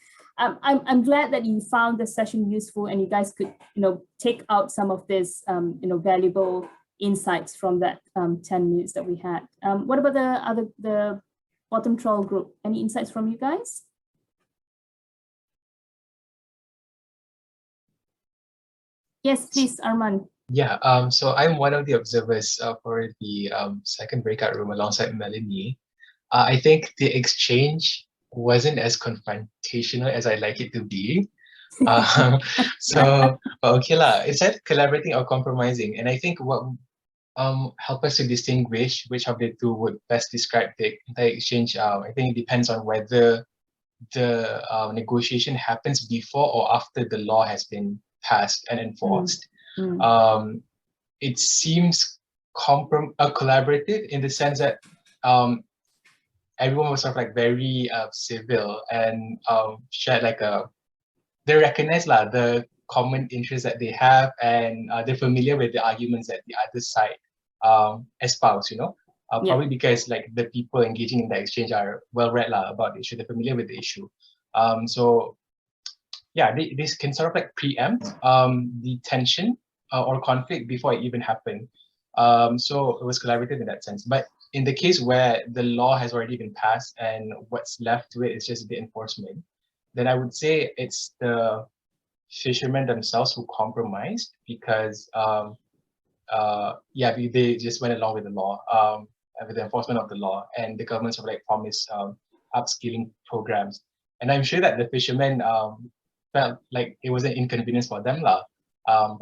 glad that you found this session useful, and you guys could, you know, take out some of this you know, valuable insights from that 10 minutes that we had. What about the bottom trawl group? Any insights from you guys? Yes, please, Arman. Yeah, so I'm one of the observers for the second breakout room alongside Melanie. I think the exchange wasn't as confrontational as I'd like it to be. So, okay lah, it's either collaborating or compromising. And I think what help us to distinguish which of the two would best describe the entire exchange, I think it depends on whether the negotiation happens before or after the law has been passed and enforced. Mm. It seems collaborative in the sense that everyone was sort of like very civil and shared like they recognize the common interests that they have, and they're familiar with the arguments that the other side espouse, probably because like the people engaging in the exchange are well read about the issue, they're familiar with the issue. So yeah, this can sort of like preempt the tension or conflict before it even happened. So it was collaborative in that sense. But in the case where the law has already been passed and what's left to it is just the enforcement, then I would say it's the fishermen themselves who compromised because they just went along with the law, with the enforcement of the law, and the government sort of like promised upskilling programs. And I'm sure that the fishermen felt like it was an inconvenience for them, but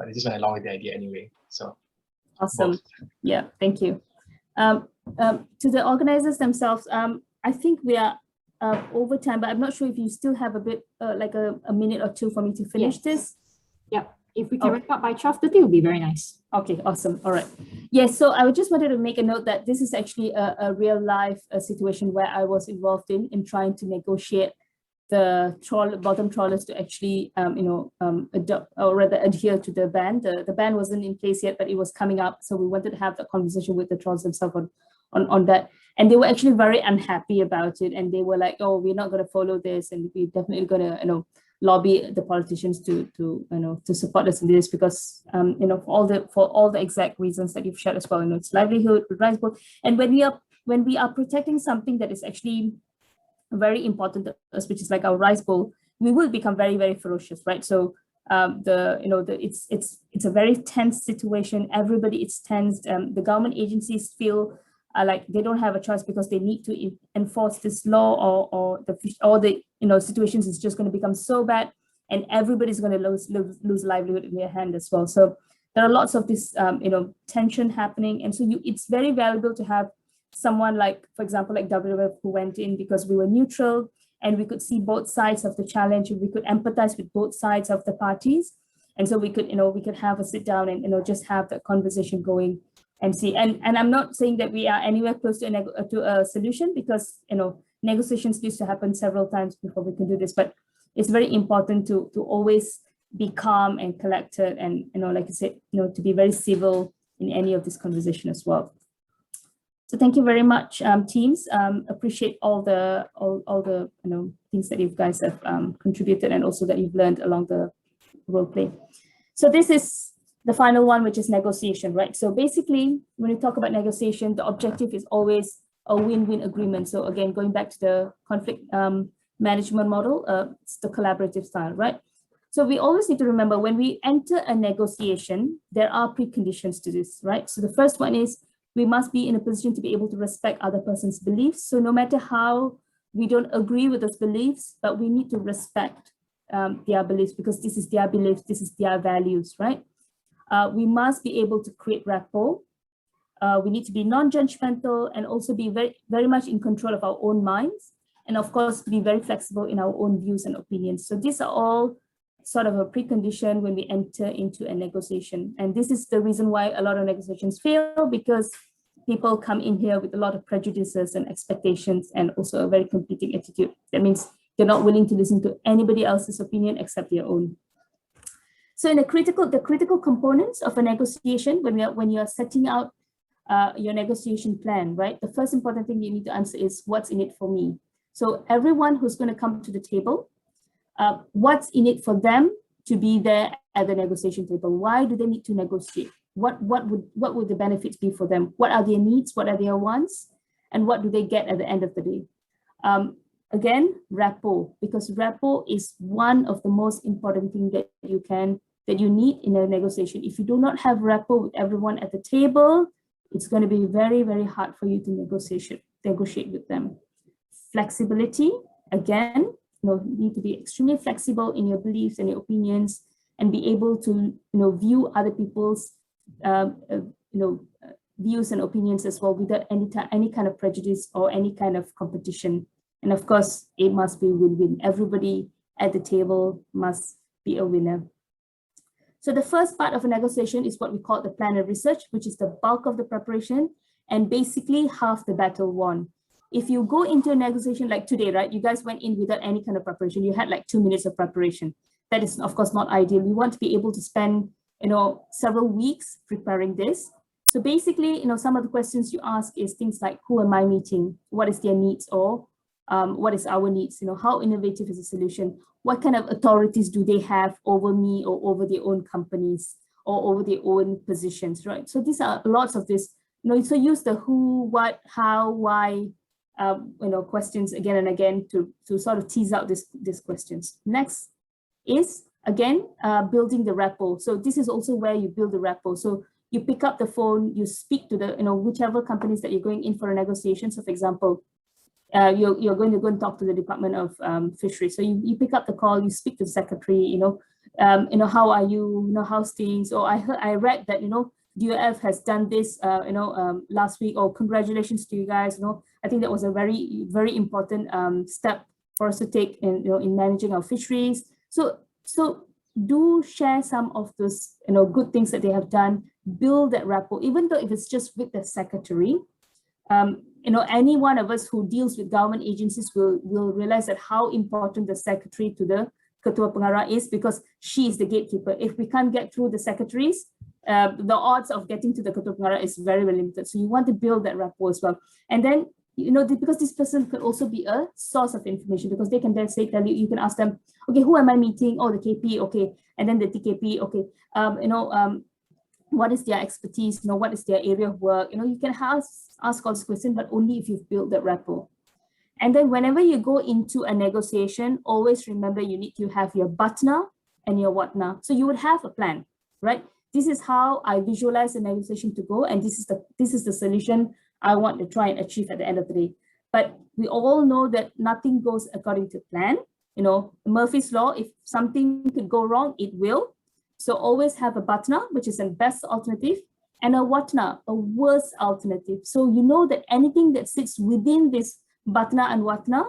they just went along with the idea anyway. So awesome. both. Yeah, thank you. To the organizers themselves, I think we are over time, but I'm not sure if you still have a bit like a minute or two for me to finish this. Yeah, if we can wrap up by 12:30, it would be very nice. Okay, awesome. All right. Yes, so I just wanted to make a note that this is actually a real life situation where I was involved in trying to negotiate the bottom trawlers to actually, adopt or rather adhere to the ban. The ban wasn't in place yet, but it was coming up. So we wanted to have a conversation with the trawlers themselves on that. And they were actually very unhappy about it. And they were like, oh, we're not going to follow this. And we're definitely going to, lobby the politicians to support us in this because, for all the exact reasons that you've shared as well, it's livelihood, rice bowl. And when we are protecting something that is actually very important to us, which is like our rice bowl, we will become very, very ferocious, right? So it's a very tense situation. Everybody is tensed. The government agencies feel like they don't have a choice because they need to enforce this law, or the situations is just going to become so bad, and everybody's going to lose livelihood in their hand as well. So there are lots of this tension happening, and so it's very valuable to have someone like, for example, like WWF, who went in because we were neutral and we could see both sides of the challenge, and we could empathize with both sides of the parties, and so we could have a sit down and just have the conversation going and see. And I'm not saying that we are anywhere close to a solution, because negotiations needs to happen several times before we can do this. But it's very important to always be calm and collected, and like I said, to be very civil in any of this conversation as well. So thank you very much, teams. Appreciate all the things that you guys have contributed, and also that you've learned along the role play. So this is the final one, which is negotiation, right? So basically, when we talk about negotiation, the objective is always a win-win agreement. So again, going back to the conflict management model, it's the collaborative style, right? So we always need to remember, when we enter a negotiation, there are preconditions to this, right? So the first one is we must be in a position to be able to respect other person's beliefs. So no matter how we don't agree with those beliefs, but we need to respect their beliefs, because this is their beliefs, this is their values, right? We must be able to create rapport. We need to be non-judgmental and also be very, very much in control of our own minds. And of course, be very flexible in our own views and opinions. So these are all sort of a precondition when we enter into a negotiation. And this is the reason why a lot of negotiations fail, because people come in here with a lot of prejudices and expectations, and also a very competing attitude. That means they're not willing to listen to anybody else's opinion except their own. So in the critical components of a negotiation, when you're setting out your negotiation plan, right? The first important thing you need to answer is, what's in it for me? So everyone who's going to come to the table, what's in it for them to be there at the negotiation table? Why do they need to negotiate? What would the benefits be for them? What are their needs? What are their wants? And what do they get at the end of the day? Again, rapport, because rapport is one of the most important things that you need in a negotiation. If you do not have rapport with everyone at the table, it's going to be very, very hard for you to negotiate with them. Flexibility, again, you need to be extremely flexible in your beliefs and your opinions, and be able to view other people's views and opinions as well, without any kind of prejudice or any kind of competition. And of course, it must be win-win. Everybody at the table must be a winner. So the first part of a negotiation is what we call the plan and research, which is the bulk of the preparation and basically half the battle won. If you go into a negotiation like today, right, you guys went in without any kind of preparation. You had like 2 minutes of preparation. That is, of course, not ideal. You want to be able to spend, several weeks preparing this. So basically, some of the questions you ask is things like, who am I meeting? What is their needs? Or what is our needs? How innovative is the solution? What kind of authorities do they have over me or over their own companies or over their own positions, right? So these are lots of this, so use the who, what, how, why, questions again and again to sort of tease out these questions. Next is, again, building the rapport. So this is also where you build the rapport. So you pick up the phone, you speak to the, whichever companies that you're going in for a negotiation. So for example, you're going to go and talk to the Department of Fisheries. So you pick up the call, you speak to the secretary, how are you, how's things? Or I read that, WWF has done this, last week, or congratulations to you guys. I think that was a very, very important step for us to take in managing our fisheries. So do share some of those, good things that they have done, build that rapport, even though if it's just with the secretary. Any one of us who deals with government agencies will realize that how important the secretary to the Ketua Pengarah is, because she is the gatekeeper. If we can't get through the secretaries, the odds of getting to the Ketua Pengarah is very, very limited. So you want to build that rapport as well. And then, because this person could also be a source of information, because they can then tell you, you can ask them, okay, who am I meeting? Oh, the KP, okay. And then the TKP, okay. What is their expertise? What is their area of work? You can ask all these questions, but only if you've built that rapport. And then whenever you go into a negotiation, always remember you need to have your butna and your watna. So you would have a plan, right? This is how I visualize the negotiation to go, and this is the solution I want to try and achieve at the end of the day. But we all know that nothing goes according to plan. Murphy's Law, if something could go wrong, it will. So always have a batna, which is the best alternative, and a watna, a worst alternative. So you know that anything that sits within this batna and watna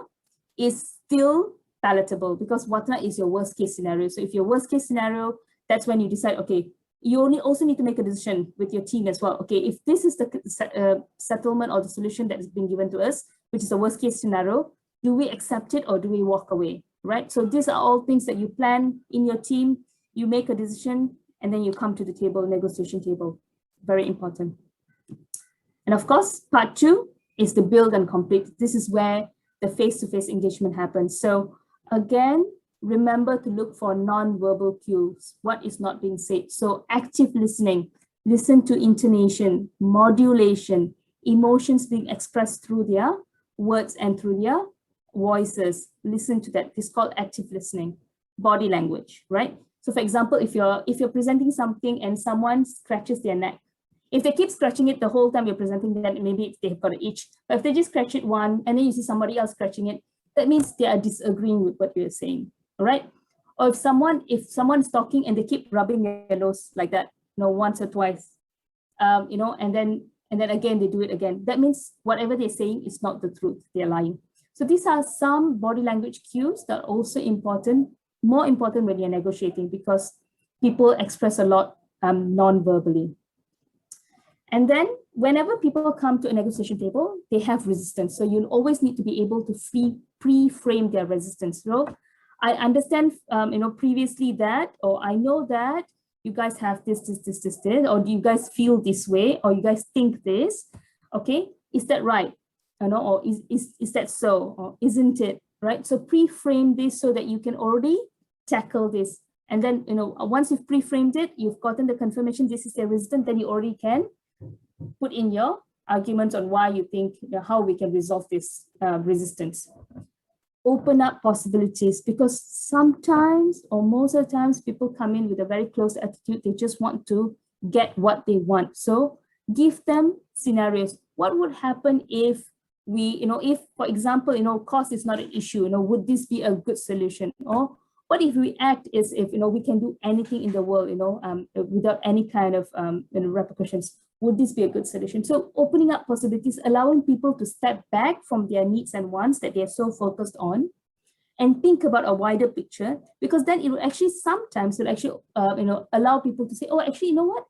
is still palatable, because watna is your worst case scenario. So if your worst case scenario, that's when you decide, okay, you also need to make a decision with your team as well. Okay, if this is the settlement or the solution that is being given to us, which is the worst case scenario, do we accept it or do we walk away, right? So these are all things that you plan in your team. You make a decision and then you come to the table, negotiation table. Very important. And of course, part 2 is the build and complete. This is where the face-to-face engagement happens. So again, remember to look for non-verbal cues. What is not being said? So active listening, listen to intonation, modulation, emotions being expressed through their words and through their voices. Listen to that. This is called active listening. Body language, right? So for example, if you're presenting something and someone scratches their neck, if they keep scratching it the whole time you're presenting, then maybe they've got an itch. But if they just scratch it one and then you see somebody else scratching it, that means they are disagreeing with what you're saying, all right? Or if someone's talking and they keep rubbing their nose like that, once or twice, and then again they do it again, that means whatever they're saying is not the truth, they're lying. So these are some body language cues that are also important, more important when you're negotiating, because people express a lot non-verbally. And then whenever people come to a negotiation table, they have resistance. So you always need to be able to pre-frame their resistance. I understand, previously that, or I know that you guys have this, or do you guys feel this way, or you guys think this? Okay, is that right? Or is that so, or isn't it, right? So pre-frame this so that you can already tackle this. And then, once you've pre-framed it, you've gotten the confirmation this is their resistance, then you already can put in your arguments on why you think, how we can resolve this resistance. Open up possibilities, because sometimes, or most of the times, people come in with a very closed attitude. They just want to get what they want. So give them scenarios. What would happen if we, if, for example, cost is not an issue, would this be a good solution? Or what if we act as if, we can do anything in the world, without any kind of repercussions? Would this be a good solution? So opening up possibilities, allowing people to step back from their needs and wants that they're so focused on, and think about a wider picture, because then it will actually sometimes allow people to say, oh, actually, you know what?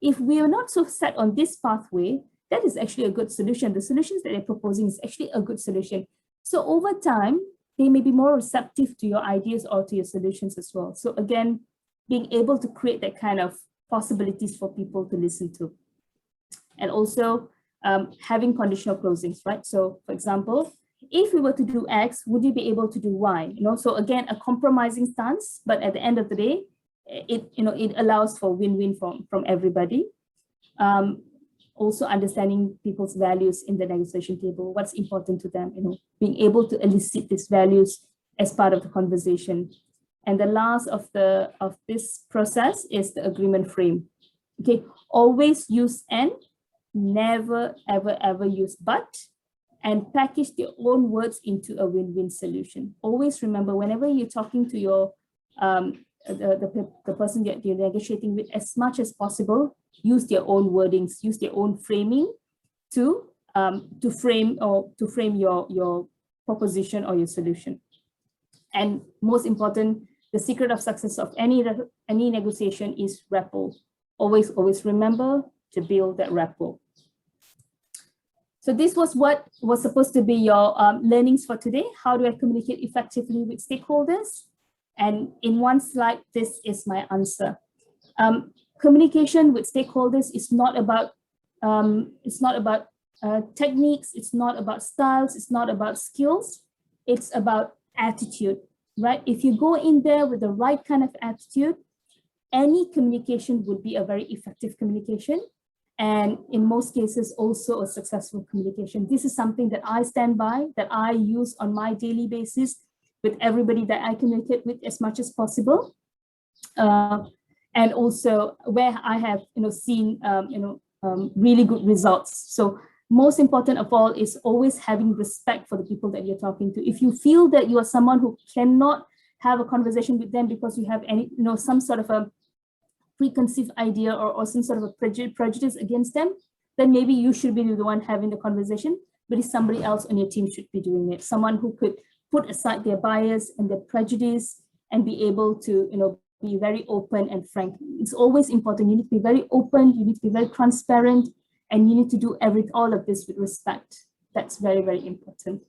If we are not so set on this pathway, that is actually a good solution. The solutions that they're proposing is actually a good solution. So over time, they may be more receptive to your ideas or to your solutions as well. So again, being able to create that kind of possibilities for people to listen to. And also having conditional closings, right? So for example, if we were to do X, would you be able to do Y? So again, a compromising stance, but at the end of the day, it allows for win-win from everybody. Also understanding people's values in the negotiation table, what's important to them, being able to elicit these values as part of the conversation. And the last of this process is the agreement frame. Okay, always use and, never, ever, ever use but, and package their own words into a win-win solution. Always remember, whenever you're talking to your the person that you're negotiating with, as much as possible, use their own wordings, use their own framing to frame your proposition or your solution. And most important, the secret of success of any negotiation is rapport. Always remember to build that rapport. So this was what was supposed to be your learnings for today. How do I communicate effectively with stakeholders? And in one slide, this is my answer. Communication with stakeholders is not about techniques, it's not about styles, it's not about skills, it's about attitude, right? If you go in there with the right kind of attitude, any communication would be a very effective communication. And in most cases, also a successful communication. This is something that I stand by, that I use on my daily basis with everybody that I communicate with as much as possible. And also where I have seen really good results. So most important of all is always having respect for the people that you're talking to. If you feel that you are someone who cannot have a conversation with them because you have some sort of a preconceived idea or some sort of a prejudice against them, then maybe you should be the one having the conversation, but if somebody else on your team should be doing it. Someone who could put aside their bias and their prejudice and be able to be very open and frank. It's always important. You need to be very open, you need to be very transparent, and you need to do all of this with respect. That's very, very important.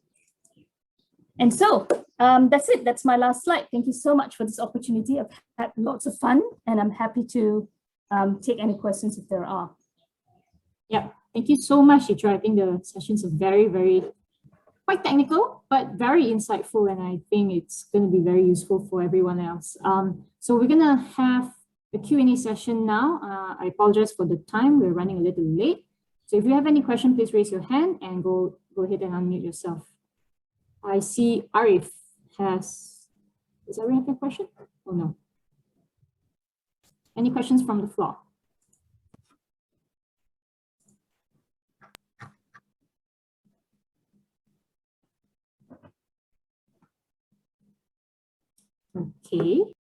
And so that's it. That's my last slide. Thank you so much for this opportunity. I've had lots of fun, and I'm happy to take any questions if there are. Yeah, thank you so much, Chitra. I think the sessions are very, very quite technical, but very insightful, and I think it's going to be very useful for everyone else. So we're going to have the Q&A session now. I apologize for the time. We're running a little late. So if you have any question, please raise your hand and go ahead and unmute yourself. I see Arif does Arif have a question? Oh no. Any questions from the floor? Okay.